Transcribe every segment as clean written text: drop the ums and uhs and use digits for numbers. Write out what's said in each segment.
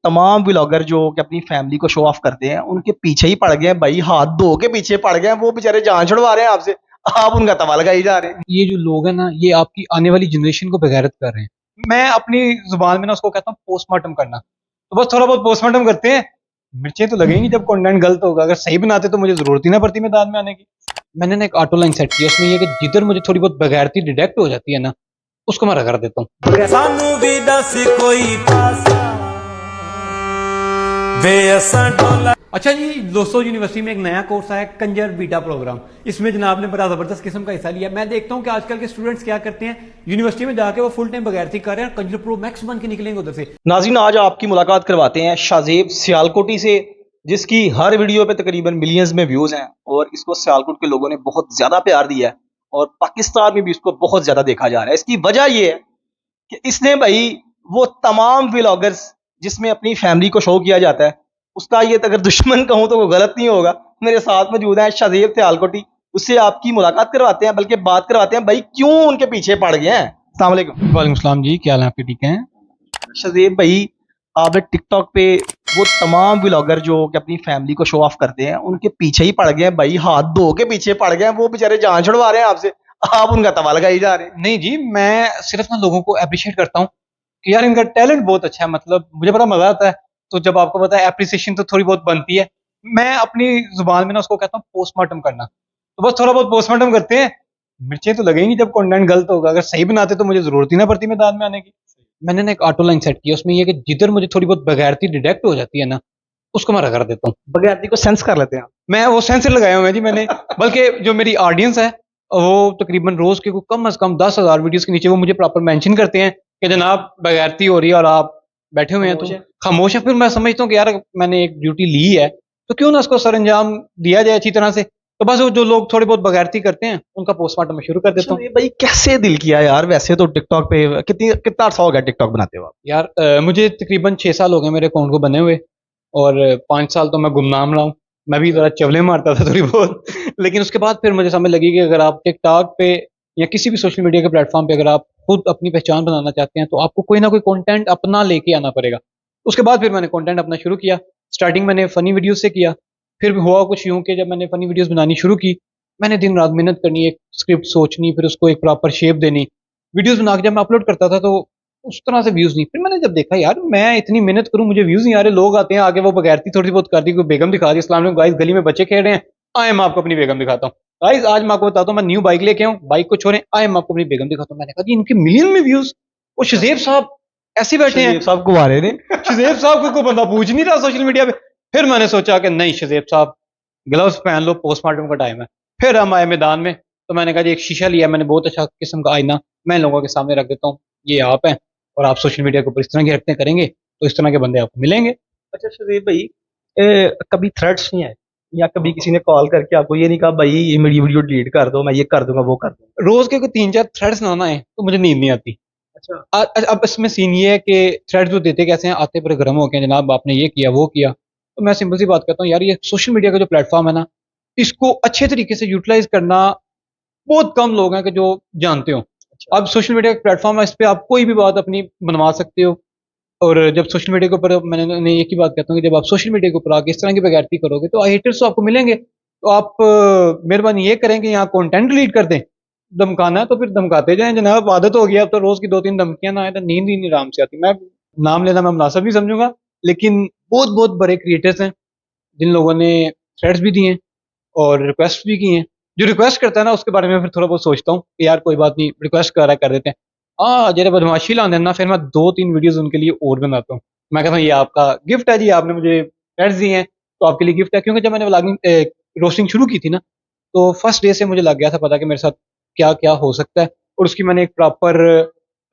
तमाम व्लॉगर जो कि अपनी फैमिली को शो ऑफ करते हैं उनके पीछे ही पड़ गए हैं भाई, हाथ धो के पीछे पड़ गए हैं। वो बेचारे जान छुड़वा रहे हैं आपसे, आप उनका तवा लगाई जा रहे हैं। ये जो लोग हैं ना, ये आपकी आने वाली जनरेशन को बेगैरत कर रहे हैं। मैं अपनी जुबान में ना उसको कहता हूँ पोस्टमार्टम करना। तो बस थोड़ा बहुत पोस्टमार्टम करते हैं, मिर्चें तो लगेंगी जब कंटेंट गलत होगा। अगर सही बनाते तो मुझे जरूरत ही ना पड़ती मैदान में आने की। मैंने ना एक ऑटो लाइन सेट किया, उसमें ये कि जिधर मुझे थोड़ी बहुत बेगैरती डिटेक्ट हो जाती है ना, उसको मैं रगड़ देता हूँ। सानू भी दस कोई पासा वे असां डोला। अच्छा जी दोस्तों, यूनिवर्सिटी में एक नया कोर्स आया कंजर बीटा प्रोग्राम। इसमें जनाब ने बड़ा जबरदस्त किस्म का हिस्सा लिया। मैं देखता हूं कि आजकल के स्टूडेंट्स क्या करते हैं, यूनिवर्सिटी में जाके वो फुल टाइम बगैरती कर रहे हैं, कंजर प्रो मैक्स बन के निकलेंगे उधर से। नाज़रीन, आज आपकी मुलाकात करवाते हैं शाहजेब सियालकोटी से, जिसकी हर वीडियो पे तकरीबन मिलियंस में व्यूज हैं और इसको सियालकोट के लोगों ने बहुत ज्यादा प्यार दिया है और पाकिस्तान में भी इसको बहुत ज्यादा देखा जा रहा है। इसकी वजह यह है कि इसने भाई वो तमाम व्लॉगर्स जिसमें अपनी फैमिली को शो किया जाता है, उसका ये अगर दुश्मन कहूं तो वो गलत नहीं होगा। मेरे साथ मौजूद है शाहजेब सियालकोटी, उससे आपकी मुलाकात करवाते हैं, बल्कि बात करवाते हैं भाई क्यों उनके पीछे पड़ गए हैं। अस्सलाम वालेकुम। वालेकुम सलाम जी, क्या हाल है आपके? ठीक हैं? शाहजेब भाई, आपने टिकटॉक पे वो तमाम व्लॉगर जो कि अपनी फैमिली को शो ऑफ करते हैं उनके पीछे ही पड़ गए हैं भाई, हाथ धो के पीछे पड़ गए हैं। वो बेचारे जान छुड़वा रहे हैं आपसे, आप उनका तवा लगाई जा रहे हैं। नहीं जी, मैं सिर्फ ना लोगों को अप्रिशिएट करता हूँ कि यार इनका टैलेंट बहुत अच्छा है। मतलब मुझे बड़ा मजा आता है। तो जब आपको पता है अप्रिसिएशन तो थोड़ी बहुत बनती है। मैं अपनी जुबान में ना उसको कहता हूँ पोस्टमार्टम करना। तो बस थोड़ा बहुत पोस्टमार्टम करते हैं, मिर्चें तो लगेंगी जब कंटेंट गलत होगा। अगर सही बनाते तो मुझे जरूरत ही ना पड़ती मैदान में आने की। मैंने ना एक ऑटो लाइन सेट किया, उसमें ये कि जिधर मुझे थोड़ी बहुत बेगैरती डिटेक्ट हो जाती है ना, उसको मैं रगड़ देता हूँ। बगैरती को सेंस कर लेते हैं आप। मैं वो सेंसर लगाए हुए हैं जी मैंने। बल्कि जो मेरी ऑडियंस है वो तकरीबन रोज के कम से कम 10,000 वीडियोस के नीचे वो मुझे प्रॉपर मेंशन करते हैं कि जनाब बेगैरती हो रही है और आप बैठे हुए हैं तो खामोश है। फिर मैं समझता हूँ कि यार मैंने एक ड्यूटी ली है तो क्यों ना उसको सर अंजाम दिया जाए अच्छी तरह से। तो बस वो जो लोग थोड़ी बहुत बेगैरती करते हैं उनका पोस्टमार्टम शुरू कर देता हूँ। ये भाई कैसे दिल किया यार? वैसे तो टिकटॉक पे कितना अर्सा हो गया टिकटॉक बनाते हो आप? यार मुझे तकरीबन 6 साल हो गए मेरे अकाउंट को बने हुए और 5 साल तो मैं गुमनाम रहा हूँ। मैं भी जरा चवले मारता था थोड़ी बहुत लेकिन उसके बाद फिर मुझे समझ लगी कि अगर आप टिकटॉक पे या किसी भी सोशल मीडिया के प्लेटफॉर्म पे अगर आप खुद अपनी पहचान बनाना चाहते हैं तो आपको कोई ना कोई कंटेंट अपना लेके आना पड़ेगा। उसके बाद फिर मैंने कंटेंट अपना शुरू किया। स्टार्टिंग मैंने फनी वीडियोस से किया, फिर हुआ कुछ यूं कि जब मैंने फनी वीडियोस बनानी शुरू की, मैंने दिन रात मेहनत करनी, एक स्क्रिप्ट सोचनी, फिर उसको एक प्रॉपर शेप देनी। वीडियोस बना के जब मैं अपलोड करता था तो उस तरह से व्यूज नहीं। फिर मैंने जब देखा यार मैं इतनी मेहनत करूं मुझे व्यूज नहीं आ रहे, लोग आते हैं आगे वो बगैरती थोड़ी बहुत कर दी, कोई बेगम दिखा दी, अस्सलाम वालेकुम गाइस गली में बच्चे खेल रहे हैं, आए मैं आपको अपनी बेगम दिखाता हूँ। गाइस आज मैं आपको बताता हूँ मैं न्यू बाइक लेके आऊँ, बाइक को छोड़ें, आए मैं आपको अपनी बेगम दिखाता हूँ। मैंने कहा जी इनके मिलियन में व्यूज, वो शज़ेब साहब ऐसे बैठे हैं। सब गुब्बारे ने शज़ेब साहब को कोई बंदा पूछ नहीं रहा सोशल मीडिया पे। फिर मैंने सोचा कि नहीं शज़ेब साहब ग्लव्स पहन लो, पोस्टमार्टम का टाइम है। फिर हम आए मैदान में, तो मैंने कहा जी एक शीशा लिया मैंने, बहुत अच्छा किस्म का आईना, मैं लोगों के सामने रख देता हूँ, ये आप हैं और आप सोशल मीडिया के ऊपर इस तरह की हरकतें करेंगे तो इस तरह के बंदे आपको मिलेंगे। अच्छा शाहजेब भाई, कभी थ्रेट्स नहीं आए या कभी किसी ने कॉल करके आपको ये नहीं कहा भाई ये मेरी वीडियो डिलीट कर दो, मैं ये कर दूंगा वो कर दूंगा? रोज के कोई 3-4 थ्रेड्स ना आए तो मुझे नींद नहीं आती। अच्छा। अब इसमें सीन ये है कि थ्रेड्स जो देते कैसे हैं, आते पर गर्म होके जनाब आपने ये किया वो किया। तो मैं सिंपल सी बात कहता हूँ यार ये सोशल मीडिया का जो प्लेटफॉर्म है ना, इसको अच्छे तरीके से यूटिलाइज करना बहुत कम लोग हैं कि जो जानते हो। अब सोशल मीडिया का प्लेटफॉर्म है, इस पे आप कोई भी बात अपनी बनवा सकते हो। और जब सोशल मीडिया के ऊपर मैं एक ही बात कहता हूँ कि जब आप सोशल मीडिया के ऊपर आके इस तरह की बेगैरती करोगे तो हेटर्स तो आपको मिलेंगे। तो आप मेहरबानी ये करें कि यहाँ कंटेंट डिलीट कर दें। धमकाना है तो फिर धमकाते जाएं जनाब, आदत हो गया अब तो रोज की 2-3 धमकियां ना आए तो नींद ही नहीं आराम से आती। मैं नाम लेना मैं मुनासिब नहीं समझूंगा, लेकिन बहुत बहुत बड़े क्रिएटर्स हैं जिन लोगों ने थ्रेड्स भी दिए हैं और रिक्वेस्ट भी की हैं। जो रिक्वेस्ट करता है ना उसके बारे में फिर थोड़ा बहुत सोचता हूँ कि यार कोई बात नहीं, रिक्वेस्ट कर रहा है कर देते हैं। हाँ जरा बदमाशी ला देना, फिर मैं 2-3 वीडियोस उनके लिए और बनाता हूँ। मैं कहता हूँ ये आपका गिफ्ट है जी, आपने मुझे थ्रेड्स दिए हैं तो आपके लिए गिफ्ट है। क्योंकि जब मैंने व्लॉगिंग रोस्टिंग शुरू की थी ना, तो फर्स्ट डे से मुझे लग गया था पता कि मेरे साथ क्या क्या हो सकता है। और उसकी मैंने एक प्रॉपर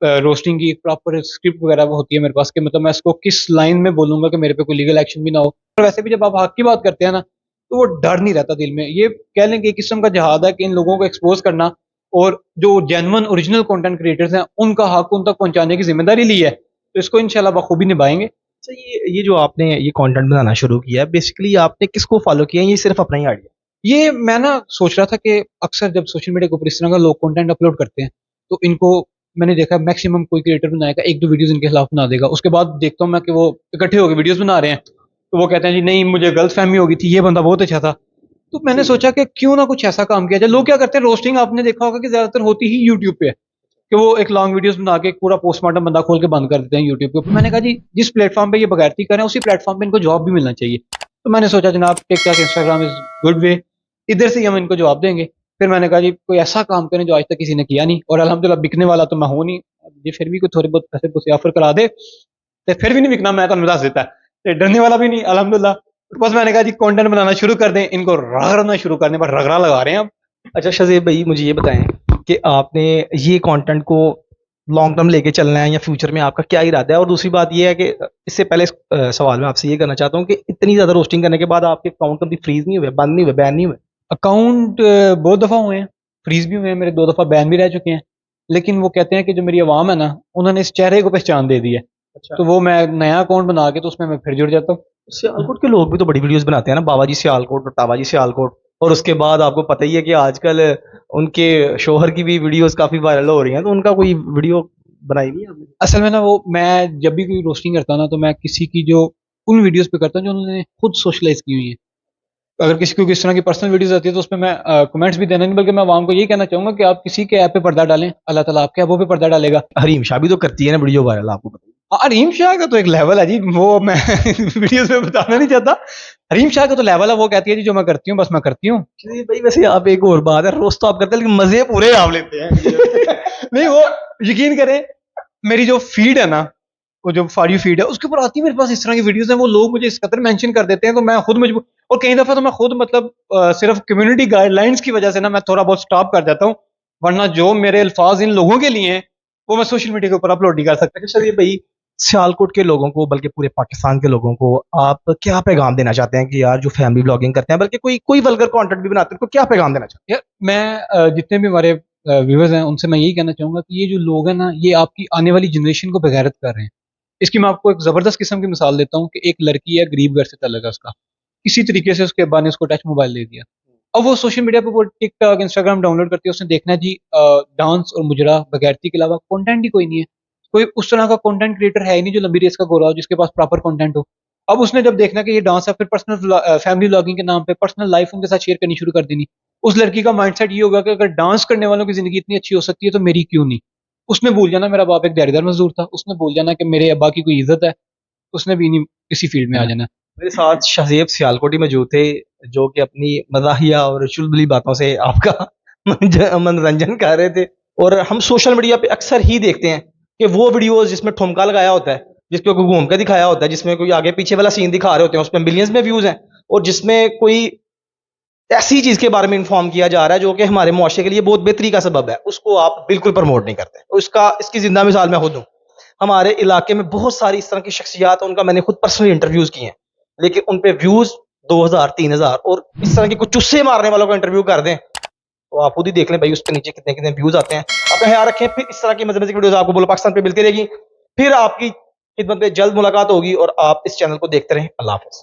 रोस्टिंग की एक प्रॉपर स्क्रिप्ट वगैरह वो होती है मेरे पास कि मतलब मैं इसको किस लाइन में बोलूंगा कि मेरे पे कोई लीगल एक्शन भी ना हो। और वैसे भी जब आप हक की बात करते हैं ना तो वो डर नहीं रहता दिल में। ये कह लें कि एक किस्म का जहाद है कि इन लोगों को एक्सपोज करना और जो जेन्युइन ओरिजिनल कंटेंट क्रिएटर्स हैं उनका हक उन तक पहुंचाने की जिम्मेदारी ली है, तो इसको इंशाल्लाह बखूबी निभाएंगे। अच्छा, ये जो आपने ये कंटेंट बनाना शुरू किया है, बेसिकली आपने किसको फॉलो किया है? ये सिर्फ अपना ही आइडिया? ये मैं ना सोच रहा था कि अक्सर जब सोशल मीडिया के ऊपर इस तरह का लोग कंटेंट अपलोड करते हैं तो इनको मैंने देखा मैक्सिमम कोई क्रिएटर बनाएगा 1-2 वीडियोस इनके खिलाफ बना देगा, उसके बाद देखता हूँ मैं कि वो इकट्ठे होकर वीडियोस बना रहे हैं, तो वो कहते हैं जी नहीं मुझे गलतफहमी हो गई थी, ये बंदा बहुत अच्छा था। तो मैंने सोचा कि क्यों ना कुछ ऐसा काम किया जाए। लोग क्या करते हैं, रोस्टिंग आपने देखा होगा कि ज्यादातर होती ही यूट्यूब पे है, कि वो एक लॉन्ग वीडियोस बना के एक पूरा पोस्टमार्टम बंदा खोल के बंद कर देते हैं यूट्यूब के ऊपर। मैंने कहा जी जिस प्लेटफॉर्म पे ये बगैरती कर रहे हैं उसी प्लेटफॉर्म पे इनको जवाब भी मिलना चाहिए। तो मैंने सोचा जनाब TikTok Instagram is good way, इधर से ही हम इनको जवाब देंगे। फिर मैंने कहा जी कोई ऐसा काम करें जो आज तक किसी ने किया नहीं, और अल्हम्दुलिल्लाह बिकने वाला तो मैं हूं नहीं, ये फिर भी कोई थोड़े बहुत पैसे पुसे ऑफर करा दे तो फिर भी नहीं बिकना, मैं तो दस देता है, ते डरने वाला भी नहीं अल्हम्दुलिल्लाह। बस मैंने कहा जी कंटेंट बनाना शुरू कर दें, इनको रगड़ना शुरू करने पर रगड़ा लगा रहे हैं अब। अच्छा शजीब भाई, मुझे ये बताएं कि आपने ये कंटेंट को लॉन्ग टर्म लेके चलना है या फ्यूचर में आपका क्या इरादा है? और दूसरी बात ये है कि इससे पहले इस सवाल में आपसे ये करना चाहता हूँ कि इतनी ज़्यादा रोस्टिंग करने के बाद आपके अकाउंट कभी फ्रीज नहीं हुए, बंद नहीं हुए, बैन नहीं हुए? अकाउंट बहुत दफ़ा हुए हैं, फ्रीज भी हुए हैं, मेरे 2 दफ़ा बैन भी रह चुके हैं। लेकिन वो कहते हैं कि जो मेरी आवाम है ना, उन्होंने इस चेहरे को पहचान दे दी है, अच्छा। तो वो मैं नया अकाउंट बना के तो उसमें मैं फिर जुड़ जाता हूँ। सियालकोट के लोग भी तो बड़ी वीडियोस बनाते हैं ना, बाबा जी सियालकोट, बटावा जी सियालकोट, और उसके बाद आपको पता ही है कि आजकल उनके शोहर की भी वीडियोस काफ़ी वायरल हो रही हैं, तो उनका कोई वीडियो बनाई नहीं आपने? असल में ना वो मैं जब भी कोई रोस्टिंग करता हूँ ना, तो मैं किसी की जो उन वीडियोस पे करता हूँ जो उन्होंने खुद सोशलाइज की हुई है। अगर किसी को किस तरह की पर्सनल वीडियोस आती है तो उसमें मैं कमेंट्स भी देना नहीं, बल्कि मैं आवाम को यही कहना चाहूंगा कि आप किसी के ऐप पे पर्दा डालें, अल्लाह ताला आपके ऐपों पे पर्दा डालेगा। हरीम शाह भी तो करती है ना वीडियो वायरल, आपको पता ही हाँ, हरीम शाह का तो एक लेवल है जी, वो मैं वीडियोस में बताना नहीं चाहता। हरीम शाह का तो लेवल है, वो कहती है जी जो मैं करती हूँ बस मैं करती हूँ। है। जी भाई, वैसे आप एक और बात है, रोस्ट तो आप करते हैं लेकिन मजे पूरे आप लेते हैं। नहीं वो यकीन करें, मेरी जो फीड है ना, वो जो फॉर यू फीड है उसके ऊपर आती है मेरे पास इस तरह की वीडियोस हैं, वो लोग मुझे इस कदर मेंशन कर देते हैं, तो मैं खुद मजबूर, और कई दफा तो मैं खुद मतलब सिर्फ कम्युनिटी गाइडलाइंस की वजह से ना मैं थोड़ा बहुत स्टॉप कर जाता हूँ, वरना जो मेरे अल्फाज इन लोगों के लिए हैं वो मैं सोशल मीडिया के ऊपर अपलोड नहीं कर सकता। अच्छा चलिए भाई, सियालकोट के लोगों को, बल्कि पूरे पाकिस्तान के लोगों को आप क्या पैगाम देना चाहते हैं कि यार जो फैमिली ब्लॉगिंग करते हैं, बल्कि कोई कोई वल्गर कंटेंट भी बनाते हैं, उनको क्या पैगाम देना चाहते यार मैं जितने भी हमारे व्यूवर्स हैं उनसे मैं यही कहना चाहूंगा कि ये जो लोग हैं ना, ये आपकी आने वाली जनरेशन को बेगैरत कर रहे हैं। इसकी मैं आपको एक जबरदस्त किस्म की मिसाल देता हूँ कि एक लड़की है, गरीब घर से ताल्लुक है उसका, किसी तरीके से उसके अब्बा ने उसको टच मोबाइल दे दिया। अब वो सोशल मीडिया पे वो टिकटॉक इंस्टाग्राम डाउनलोड करती है, उसने देखना है जी डांस और मुजरा बगैरती के अलावा कंटेंट ही कोई नहीं है, कोई उस तरह का कंटेंट क्रिएटर है ही नहीं जो लंबी रेस का गोरा हो जिसके पास प्रॉपर कंटेंट हो। अब उसने जब देखना कि ये डांस है, फिर पर्सनल फैमिली व्लॉगिंग के नाम पे पर्सनल लाइफ उनके साथ शेयर करनी शुरू कर देनी। उस लड़की का माइंडसेट ये होगा कि अगर डांस करने वालों की जिंदगी इतनी अच्छी हो सकती है तो मेरी क्यों नहीं। उसने भूल जाना मेरा बाप एक दिहाड़ीदार मजदूर था, उसने भूल जाना कि मेरे अब्बा की कोई इज्जत है, उसने भी नहीं इसी फील्ड में आ हैं? जाना। मेरे साथ शहजेब सियालकोटी मौजूद थे, जो कि अपनी मज़ाहिया और चुलबुली बातों से आपका मनोरंजन कर रहे थे। और हम सोशल मीडिया पे अक्सर ही देखते हैं कि वो वीडियोस जिसमें ठुमका लगाया होता है, जिसपे कोई घूम के दिखाया होता है, जिसमें कोई आगे पीछे वाला सीन दिखा रहे होते हैं, उसमें मिलियंस में व्यूज हैं, और जिसमें कोई ऐसी चीज के बारे में इन्फॉर्म किया जा रहा है जो कि हमारे मुआशरे के लिए बहुत बेहतरी का सबब है, उसको आप बिल्कुल प्रमोट नहीं करते। और इसकी जिंदा मिसाल मैं खुद हूँ। हमारे इलाके में बहुत सारी इस तरह की शख्सियात हैं, उनका मैंने खुद पर्सनली इंटरव्यूज किए हैं, लेकिन उन पे व्यूज 2000 3000, और इस तरह के कुछ चुस्से मारने वालों का इंटरव्यू कर दें तो आप खुद ही देख लें भाई उस पे नीचे कितने कितने व्यूज आते हैं। अपना ख्याल रखें, फिर इस तरह की मजे मजे की वीडियोस आपको बोलो पाकिस्तान पे मिलती रहेगी। फिर आपकी खिदमत में जल्द मुलाकात होगी, और आप इस चैनल को देखते रहें। अल्लाह हाफ़िज़।